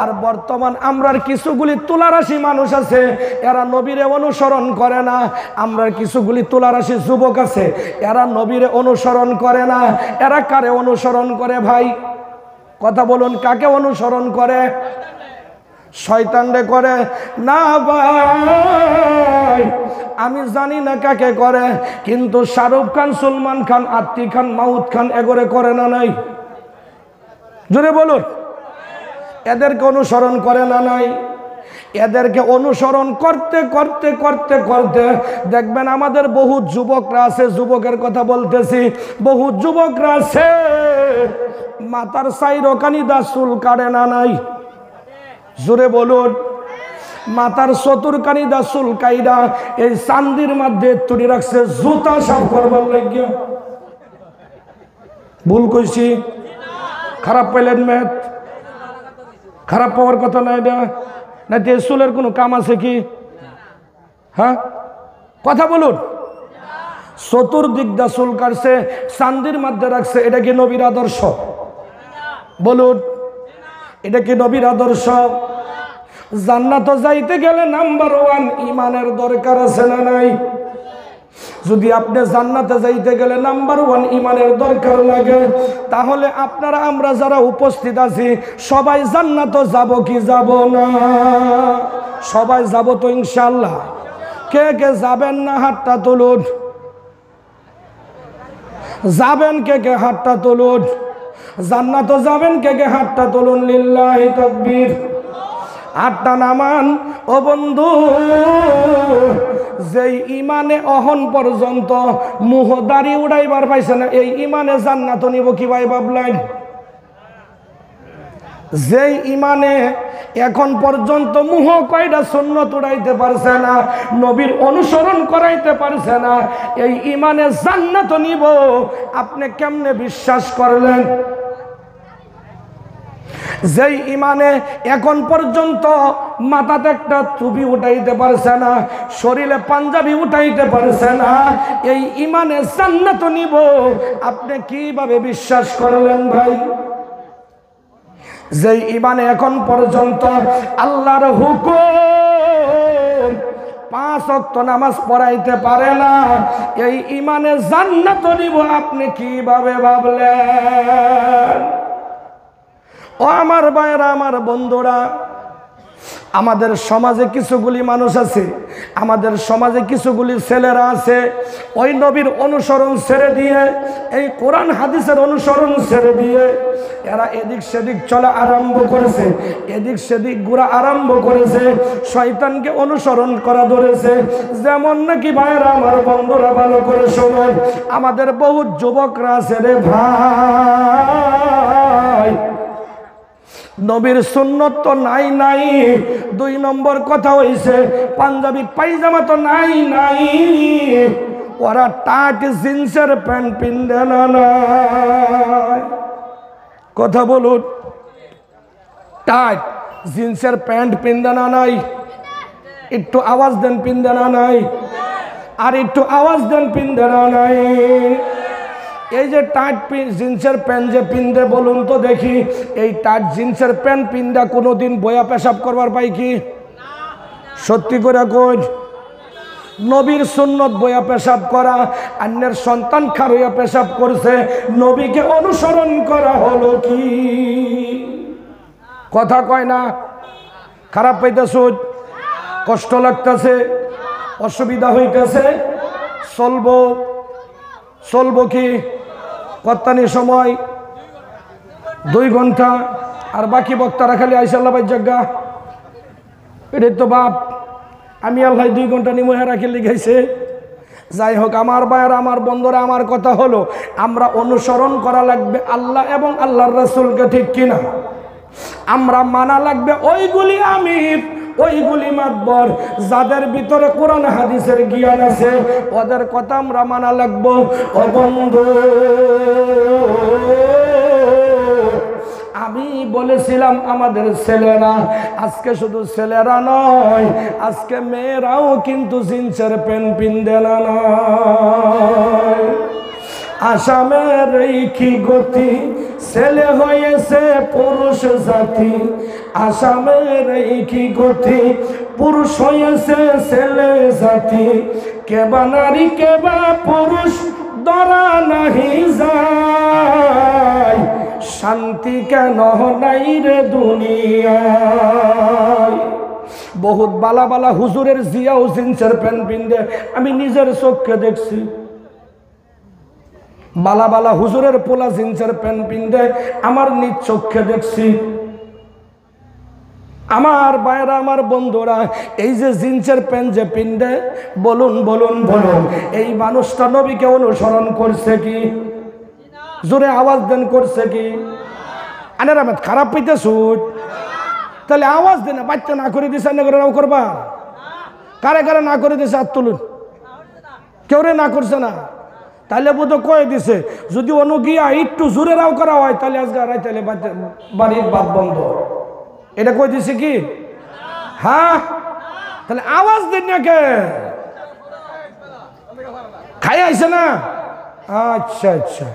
আর বর্তমান আমরার কিছুগুলি তুলারাশি মানুষ আছে, এরা নবীরে অনুসরণ করে না। আমরার কিছুগুলি তুলারাশি যুবক আছে, এরা নবীরে অনুসরণ করে না। এরা কারে অনুসরণ করে ভাই? কথা বলুন, কাকে অনুসরণ করে? শয়তানরে করে না ভাই, আমি জানি না কাকে করে, কিন্তু শাহরুখ খান, সলমান খান, আতিক খান, মাউদ খান এগোরে করে না নাই? জোরে বলুন, এদেরকে অনুসরণ করে না নাই? এদেরকে অনুসরণ করতে করতে করতে করতে দেখবেন আমাদের বহু যুবকরা আছে, যুবকের কথা বলতেছি, বহু যুবকরা আছে মাথার সাইরকানি দা চুল কাটে না নাই? জোরে বলুন, মাথার চতুর্কানি দা চুল কাইডা এই চান্দির মধ্যে তুলি রাখছে জুতা সাফ করবার লাগিয়া। ভুল কইছি? খারাপ পাইলেন ম্যাথ? খারাপ পাওয়ার কথা না এটা, না যে চুলের কোনো কাম আছে কি? হ্যাঁ, কথা বলুন। চতুর্দিক দা চুল কাটছে, চান্দির মধ্যে রাখছে, এটা কি নবীর আদর্শ? বলুন, এটা কি নবীর আদর্শ? জান্নাত যাইতে গেলে নাম্বার 1 ইমানের দরকার আছে না নাই? যদি আপনি জান্নাতে যাইতে গেলে নাম্বার 1 ইমানের দরকার লাগে, তাহলে আপনারা আমরা যারা উপস্থিত আছি সবাই জান্নাতে যাব কি যাব না? সবাই যাব তো ইনশাআল্লাহ। কে কে যাবেন না হাতটা তুলুন। যাবেন কে কে হাতটা তুলুন। জান্নাতে যাবেন কে কে হাতটা তুলুন। লিল্লাহি তাকবীর। হাতটা নামান। ও বন্ধু, যেই ইমানে অহন পর্যন্ত মুহদারি উড়াইবার পাইছে না, এই ইমানে জান্নাত নিব কি ভাই ভাবলেন? যেই ইমানে এখন পর্যন্ত মুহ কয়টা সুন্নত উড়াইতে পারছে না, নবীর অনুসরণ করাইতে পারছে না, এই ইমানে জান্নাত নিব, আপনি কেমনে বিশ্বাস করলেন? যেই ইমানে এখন পর্যন্ত মাথাতে একটা টুপি উঠাইতে পারছে না, শরীরে পাঞ্জাবি উঠাইতে পারছে না, এই ইমানে জান্নাত নিব, আপনি কিভাবে বিশ্বাস করলেন ভাই? যেই ইমানে এখন পর্যন্ত আল্লাহর হুকুম 5 ওয়াক্ত নামাজ পড়াইতে পারে না, এই ইমানে জান্নাত নিব, আপনি কিভাবে ভাবলেন? ও আমার ভাইরা, আমার বন্ধুরা, আমাদের সমাজে কিছুগুলি মানুষ আছে, আমাদের সমাজে কিছুগুলি ছেলেরা আছে, ওই নবীর অনুসরণ ছেড়ে দিয়ে, এই কোরআন হাদিসের অনুসরণ ছেড়ে দিয়ে এরা এদিক সেদিক চলা আরম্ভ করেছে, এদিক সেদিক ঘোরা আরম্ভ করেছে, শয়তানকে অনুসরণ করা ধরেছে। যেমন নাকি ভাইরা, আমার বন্ধুরা ভালো করে শুনুন, আমাদের বহু যুবকরা আছে রে ভাই, নবীর সুন্নত তো নাই নাই, 2 নম্বর কথা হইছে পাঞ্জাবি পায়জামা তো নাই নাই, ওরা টাট জিন্সের প্যান্ট পিনবে না নাই। কথা বলুন, টাট জিন্সের প্যান্ট পিনবে না নাই? একটু আওয়াজ দেন, পিনবে না নাই? আর একটু আওয়াজ দেন, পিনবে না নাই? এই যে টাইট জিন্সের প্যান্ট যে পিনতে, বলুন তো দেখি, এই টাইট জিন্সের প্যান্ট পিনটা কোনোদিন বয়া পেশাব করবার পাই কি? সত্যি করে কই, নবীর সুন্নত বয়া পেশাব করা, অন্যের সন্তান খারইয়া পেশাব করছে, নবীকে অনুসরণ করা হলো কি? কথা কয় না? খারাপ পাইতেছ, কষ্ট লাগতেছে, অসুবিধা হইতেছে, চলবো কি? কত্তানি সময় 2 ঘন্টা, আর বাকি বক্তারা খালি আইসাল্লাহ ভাই জায়গা, এটাই তো বাপ। আমি আল্লাহ 2 ঘন্টা নিমহে রাখি লিখাইছে। যাই হোক আমার ভাইয়েরা, আমার বন্ধুরা, আমার কথা হলো আমরা অনুসরণ করা লাগবে আল্লাহ এবং আল্লাহর রাসূলকে, ঠিক কিনা? আমরা মানা লাগবে ওইগুলি আমির, ওইগুলি মাতবর, যাদের ভিতরে কোরআন হাদিসের জ্ঞান আছে, ওদের কথা আমরা মানা লাগবো। ও বন্ধু, আমি বলেছিলাম আমাদের ছেলেরা, আজকে শুধু ছেলেরা নয়, আজকে মেয়েরাও কিন্তু জিন্সের প্যান্ট পিনবে না নয়। আসামের এই কি গতি, ছেলে হয়েছে পুরুষ জাতি। আসামের এই কি গতি, পুরুষ হয়েছে ছেলে জাতি। কেবা নারী কেবা পুরুষ ধরা নাহি যায়, শান্তি কেন নাই রে দুনিয়ায়। বহুত বালা বালা হুজুরের জিয়াও জিন্সের প্যান্ট পিনদে, আমি নিজের চোখে দেখছি। বালা বালা হুজুরের পোলা জিন্সের প্যান্ট পিনদে, আমার নিজ চোখে দেখছি। আমার ভাইরা, আমার বন্ধুরা, এই যে জিন্সের প্যান্ট যে পিনদে, বলুন বলুন বলুন, এই মানুষটা নবীকে অনুসরণ করছে কি? জোরে আওয়াজ দেন, করছে কি? আনের আমেদ খারাপ পেতে সুট, তাহলে আওয়াজ দেন। বাচ্চা না করে দিছে, না করে করবা? কারে কারে না করে দিছে হাত তুলুন। কেউ রে না করছে না, তাহলে বোধ কয়ে দিছে। যদি অনু গিয়া একটু জোরে রাও করা হয়, তাহলে আজকে তাহলে বাড়ির বাপ বন্ধ। এটা কই দিছে কি? হ্যাঁ, তাহলে আওয়াজ দেন না কে? খাই আইছে না? আচ্ছা আচ্ছা,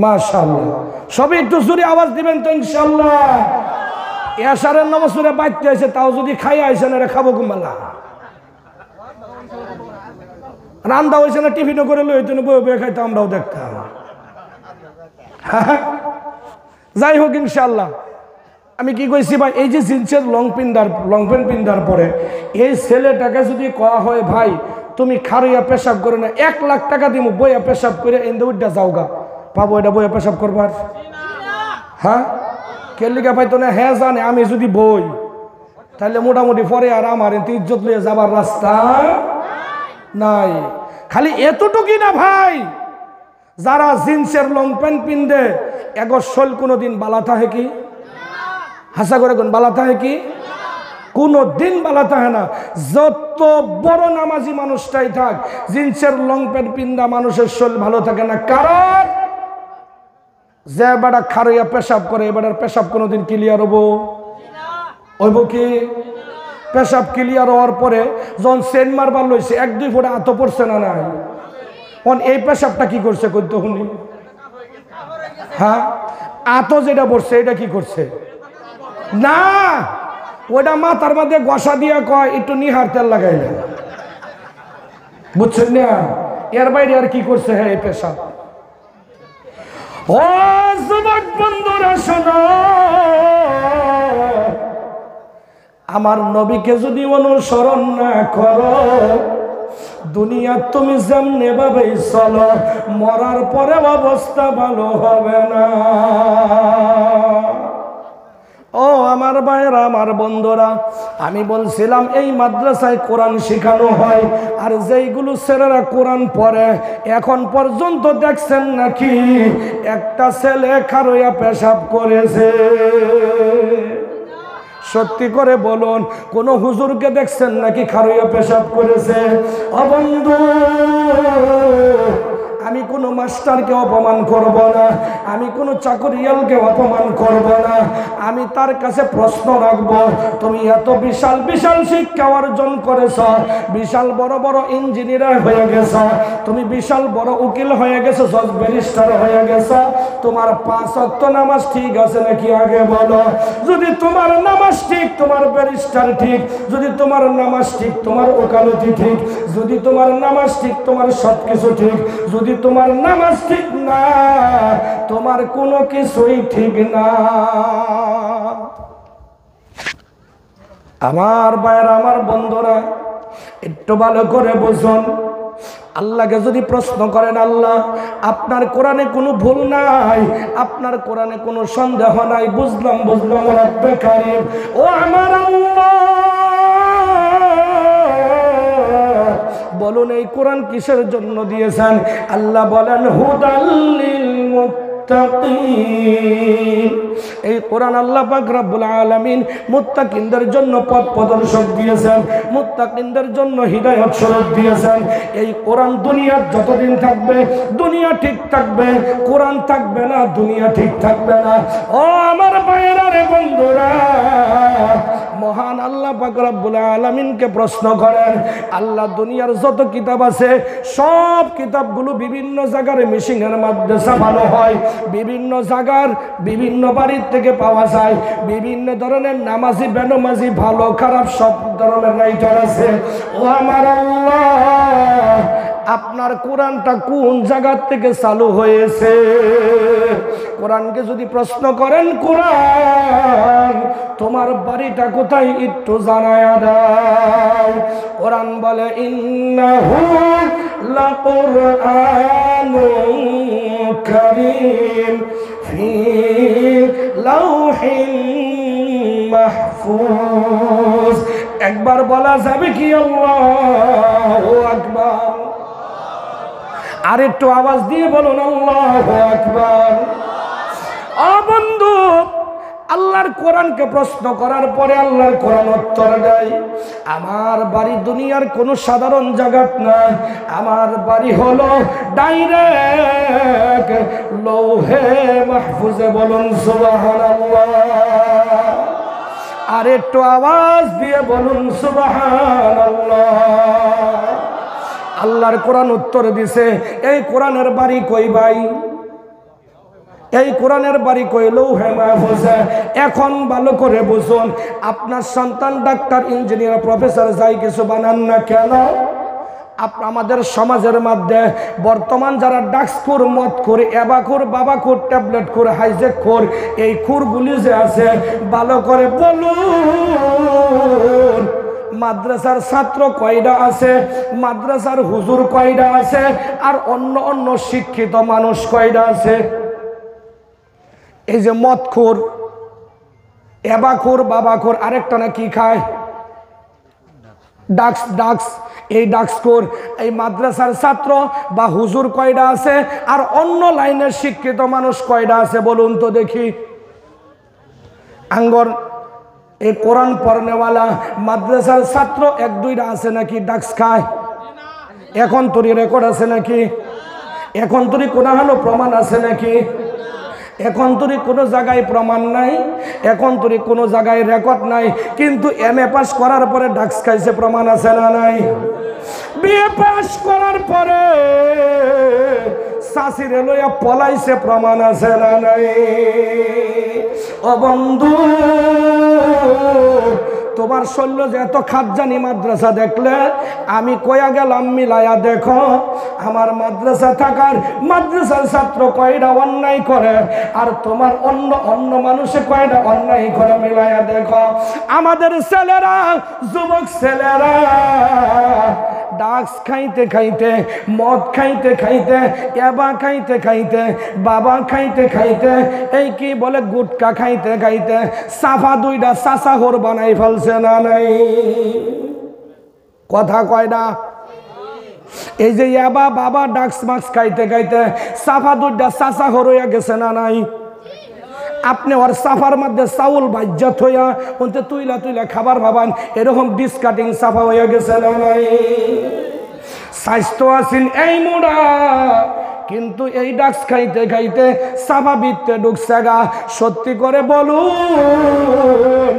মাশাআল্লাহ। সবাই একটু জোরে আওয়াজ দিবেন তো ইনশাআল্লাহ। এশারের নামাজ পড়ে বাইতে আছে, তাও যদি খাই আইছে না, এটা খাবো কুম্বালা। রান্দা হয়েছে না, টিফিনও করে লইতো না, বই বই খাইতো, আমরাও দেখতাম। যাই হোক ইনশাআল্লাহ, আমি কি কইছি ভাই, এই যে জিন্সের লং প্যান্ট পিন্দার পরে এই ছেলেটাকে যদি কয়া হয়, ভাই তুমি খারইয়া পেশাব করে না, 1 লাখ টাকা দিব, বইয়া পেশাব করে এন্দে উঠা যাওগা, পাবো এটা বইয়া পেশাব করবার? হ্যাঁ, কেলিকা পাইতো না? হ্যাঁ জানে। আমি যদি বই, তাহলে মোটামুটি পরে আর আমার ইজ্জত লইয়া যাবার রাস্তা নাই। খালি এতটুকুই না ভাই, যারা জিন্সের লং প্যান্ট পিনদে, এগর শোল কোনোদিন বালা থাকে কি? হাসা করে কোন বালা থাকে কি? কোনো দিন বালা থাকে না। যত বড় নামাজি মানুষটাই থাক, জিন্সের লং প্যান্ট পিন্দা মানুষের শোল ভালো থাকে না। কারণ যে বেটা খারইয়া পেশাব করে, এবার পেশাব কোনোদিন ক্লিয়ার হবো? হইব কি? পেশাব ক্লিয়ার হওয়ার পরে যখন সেন্ট মারবার লইছে, 1-2 ফোঁটা আতো পড়ছে না নাই? এই পেশাবটা কি করছে কইতো শুনি? হ্যাঁ, আতো যেটা পড়ছে এটা কি করছে? না, ওটা মাথার মধ্যে গসা দিয়া কয় একটু নিহার তেল লাগাইলে, বুঝছেন না? এর বাইরে আর কি করছে? হ্যাঁ, এই পেশাব। ও যুবক বন্ধুরা শোনো, আমার নবীকে যদি অনুসরণ না করো, দুনিয়া তুমি যেমনে ভাবে চলো, মরার পরে অবস্থা ভালো হবে না। ও আমার ভাইরা, আমার বন্ধুরা, আমি বলছিলাম এই মাদ্রাসায় কোরআন শেখানো হয়, আর যেইগুলো ছেলেরা কোরআন পড়ে, এখন পর্যন্ত দেখছেন নাকি একটা ছেলে খারইয়া পেশাব করেছে? সত্যি করে বলুন, কোন হুজুরকে দেখছেন নাকি খারইয়া পেশাব করেছে? ও বন্ধু, আমি কোনো মাস্টারকে অপমান করব না, আমি কোনো চাকরিয়ালকে অপমান করব না। আমি তার কাছে প্রশ্ন রাখব, তুমি এত বিশাল বিশাল শিক্ষা অর্জন করেছ, বিশাল বড় বড় ইঞ্জিনিয়ার হয়ে গেছ, তুমি বিশাল বড় উকিল হয়ে গেছো, জজ ব্যারিস্টার হয়ে গেছ, তোমার 5 ওয়াক্ত নামাজ ঠিক আছে নাকি আগে বলো? যদি তোমার নামাজ ঠিক, তোমার ব্যারিস্টার ঠিক, যদি তোমার নামাজ ঠিক, তোমার ওকালতি ঠিক, যদি তোমার নামাজ ঠিক, তোমার সবকিছু ঠিক, যদি তোমার নামাজ ঠিক না, তোমার কোনো কিছুই ঠিক না। আমার ভাইরা, আমার বন্ধুরা, একটু ভালো করে বুঝুন। আল্লাহকে যদি প্রশ্ন করেন, আল্লাহ আপনার কোরআনে কোনো ভুল নাই, আপনার কোরআনে কোনো সন্দেহ নাই, বুঝলাম রব্বে কারীম, ও আমার আল্লাহ, বলুন এই কোরআন কিসের জন্য দিয়েছেন? আল্লাহ বলেন হুদাল লিল মুত্তাকিন। এই কোরআন আল্লাহ পাক রব্বুল আলামিন মুত্তাকিনদের জন্য পথ প্রদর্শক দিয়েছেন, মুত্তাকিনদের জন্য হিদায়াত স্বরূপ দিয়েছেন। এই কোরআন দুনিয়ার যতদিন থাকবে, দুনিয়া ঠিক থাকবে, কোরআন থাকবে না, দুনিয়া ঠিক থাকবে না। ও আমার ভাইয়েরা রে, বন্ধুরা, মহান আল্লাহ পাক পাক রব্বুল আলামিনকে প্রশ্ন করেন, আল্লাহ দুনিয়ার যত কিতাব আছে সব কিতাবগুলো বিভিন্ন জায়গার মিশিংয়ের মধ্যে ছাপানো হয়, বিভিন্ন জায়গার বিভিন্ন বাড়ির থেকে পাওয়া যায়, বিভিন্ন ধরনের নামাজি বেনামাজি ভালো খারাপ সব ধরনের রাইটার আছে। ও আমার আল্লাহ, আপনার কোরআনটা কোন জায়গা থেকে চালু হয়েছে? কোরআনকে যদি প্রশ্ন করেন, কোরআন তোমার বাড়িটা কোথায় একটু জানায়া দাও। কোরআন বলে ইন্নাহু লাকুরআনুন কারীম ফি লাউহিন মাহফুজ। একবার বলা যাবে কি আল্লাহু আকবার? আর একটু আওয়াজ দিয়ে বলুন আল্লাহু আকবার। ও বন্ধু, আল্লাহর কোরআনকে প্রশ্ন করার পরে আল্লাহর কোরআন উত্তর দেয়, আমার বাড়ি দুনিয়ার কোনো সাধারণ জায়গাত না, আমার বাড়ি হলো ডাইরেক্ট লৌহে মাহফুজে। বলুন সুবহানাল্লাহ। আর একটু আওয়াজ দিয়ে বলুন সুবহানাল্লাহ। আল্লাহর কোরআন উত্তর দিছে, এই কোরআনের বাড়ি কই ভাই? এই কোরআনের বাড়ি কই? লৌহে মাহফুজে। এখন ভালো করে বুঝুন, আপনার সন্তান ডাক্তার ইঞ্জিনিয়ার প্রফেসর যাই কিছু বানান না কেন, আমাদের সমাজের মধ্যে বর্তমান যারা ডাক্সখোর, মদখোর, এবাখোর, বাবাখোর, ট্যাবলেটখোর, হাইজেকখোর, এই খুরগুলি যে আছে ভালো করে বলুন, মাদ্রাসার ছাত্র কয়টা আছে, মাদ্রাসার হুজুর কয়টা আছে, আর অন্য অন্য শিক্ষিত মানুষ কয়টা আছে? এই যে মদখোর, এবাখোর, বাবাখোর, আরেকটা না কি খায়? ডাক্স। এই ডাক্সখোর, এই মাদ্রাসার ছাত্র বা হুজুর কয়টা আছে, আর অন্য লাইনের শিক্ষিত মানুষ কয়টা আছে বলুন তো দেখি? আঙ্গর এই কোরআন পড়নেওয়ালা মাদ্রাসার ছাত্র এক দুইটা আছে নাকি ডাক্স খায়? এখন তোরই রেকর্ড আছে নাকি? এখন তোরই কোনো হলো প্রমাণ আছে নাকি? এখন তোর কোনো জায়গায় প্রমাণ নাই, এখন তোর কোনো জায়গায় রেকর্ড নাই, কিন্তু এমএ পাস করার পরে ডাক্স খাইছে, প্রমাণ আছে না নাই? বিএ পাস করার পরে শাশিরে লইয়া পলাইছে, প্রমাণ আছে না নাই? ও বন্ধু, তোমার শৈল্য যে এত খাজানি মাদ্রাসা দেখলে, আমি কয়া গেলাম মিলায়া দেখো, আমার মাদ্রাসা থাকার মাদ্রাসার ছাত্র কয়টা অন্যায় করে, আর তোমার অন্য অন্য মানুষে কয়টা অন্যায় করে, মিলায়া দেখো। আমাদের ছেলেরা, যুবক ছেলেরা ডাক্স খাইতে খাইতে, মদ খাইতে খাইতে, এবা খাইতে খাইতে, বাবা খাইতে খাইতে, এই কি বলে গুটকা খাইতে খাইতে সাফা দুইটা চাচাঘর বানাই ফেলছে না নাই? কথা কয় না? এই যে এবা বাবা ডাক্স মাক্স খাইতে খাইতে সাফা দুইটা চাচাঘর হইয়া গেছে না নাই? আপনি ওর সাফার মধ্যে চাউল বাজ্জাত হইয়া ওতে তুইলা তুইলা খাবার ভাবান, এরকম ডিসকাটিং সাফা হইয়া গেছে না নাই? স্বাস্থ্য আছেন এই মোড়া, কিন্তু এই ডাক্স খাইতে খাইতে সাফা বিত্তে ঢুকছে গা। সত্যি করে বলুন,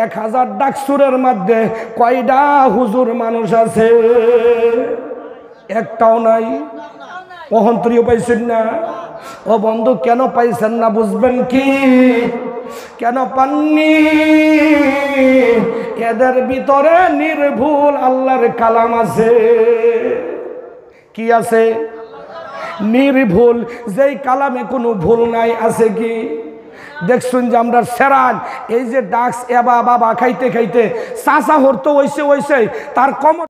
1000 ডাকসুরের মধ্যে কয়টা হুজুর মানুষ আছে? একটাও নাই। অহন্তরীয় পাইছেন না? ও বন্ধু, কেন পাইছেন না বুঝবেন কি? কেন পাননি? এদের ভিতরে নির্ভুল আল্লাহর কালাম আছে। কি আছে? নির্ভুল, যেই কালামে কোনো ভুল নাই। আছে কি? দেখছুন যে আমরা সেরান, এই যে ডাক্স এবা বাবা খাইতে খাইতে চাচা হরতো হইছে তার কম